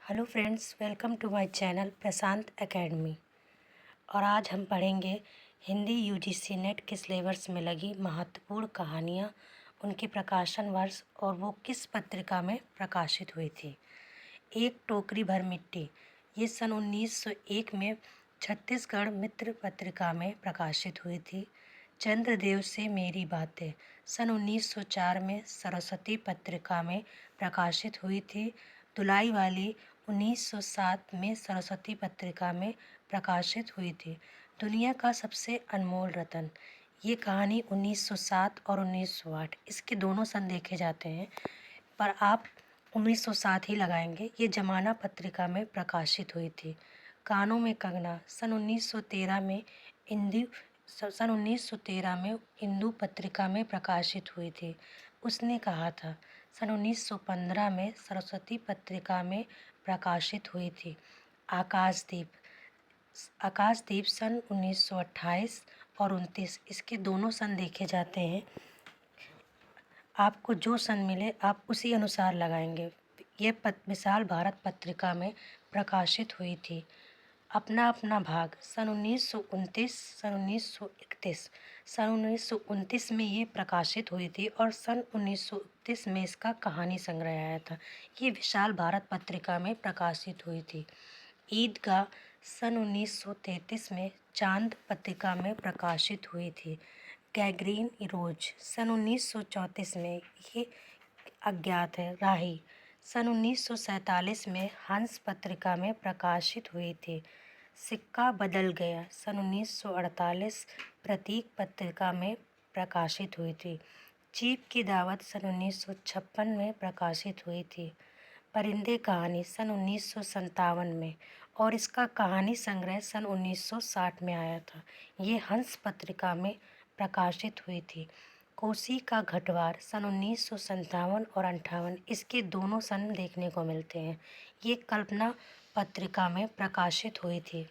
Hello friends, welcome to my channel Prashant academy. और आज हम पढ़ेंगे हिंदी यूजीसी नेट के सिलेबस में लगी महत्वपूर्ण कहानियाँ, उनके प्रकाशन वर्ष और वो किस पत्रिका में प्रकाशित हुई थी। एक टोकरी भर मिट्टी, ये सन 1901 में छत्तीसगढ़ मित्र पत्रिका में प्रकाशित हुई थी। चंद्रदेव से मेरी बातें सन 1904 में सरस्वती पत्रिका में प्रकाशित हुई थी। दुलाई वाली 1907 में सरस्वती पत्रिका में प्रकाशित हुई थी। दुनिया का सबसे अनमोल रतन, ये कहानी 1907 और 1908 इसके दोनों सन देखे जाते हैं, पर आप 1907 ही लगाएंगे। ये जमाना पत्रिका में प्रकाशित हुई थी। कानों में कंगना सन 1913 में इंदु पत्रिका में प्रकाशित हुई थी। उसने कहा था सन 1915 में सरस्वती पत्रिका में प्रकाशित हुई थी। आकाशदीप सन 1928 और 29 इसके दोनों सन देखे जाते हैं। आपको जो सन मिले आप उसी अनुसार लगाएंगे। ये विशाल भारत पत्रिका में प्रकाशित हुई थी। अपना अपना भाग सन 1929 सन 1931 सन 1929 में ये प्रकाशित हुई थी और सन 1931 में इसका कहानी संग्रह आया था। ये विशाल भारत पत्रिका में प्रकाशित हुई थी। ईदगाह सन 1933 में चांद पत्रिका में प्रकाशित हुई थी। गैंग्रीन रोज सन 1934 में, ये अज्ञात है। राही सन 1947 में हंस पत्रिका में प्रकाशित हुई थी। सिक्का बदल गया सन 1948 प्रतीक पत्रिका में प्रकाशित हुई थी। चीप की दावत सन 1956 में प्रकाशित हुई थी। परिंदे कहानी सन 1957 में और इसका कहानी संग्रह सन 1960 में आया था। ये हंस पत्रिका में प्रकाशित हुई थी। कोसी का घटवार सन 1957 और 58 इसके दोनों सन देखने को मिलते हैं। ये कल्पना पत्रिका में प्रकाशित हुई थी।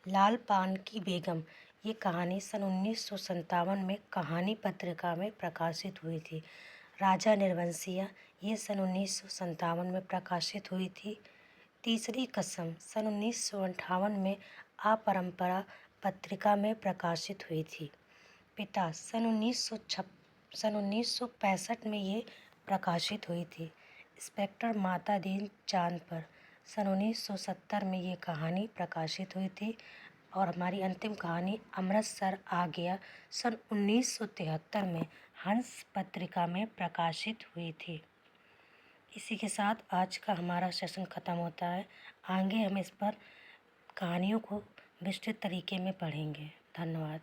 लाल पान की बेगम, ये कहानी सन 1957 में कहानी पत्रिका में प्रकाशित हुई थी। राजा निर्वंशिया, ये सन 1957 में प्रकाशित हुई थी। तीसरी कसम सन 1958 में अपरंपरा पत्रिका में प्रकाशित हुई थी। पिता सन 1965 में ये प्रकाशित हुई थी। इंस्पेक्टर माता दीन चांद पर सन 1970 में ये कहानी प्रकाशित हुई थी। और हमारी अंतिम कहानी अमृतसर आ गया सन 1973 में हंस पत्रिका में प्रकाशित हुई थी। इसी के साथ आज का हमारा सेशन ख़त्म होता है। आगे हम इस पर कहानियों को विस्तृत तरीके में पढ़ेंगे। धन्यवाद।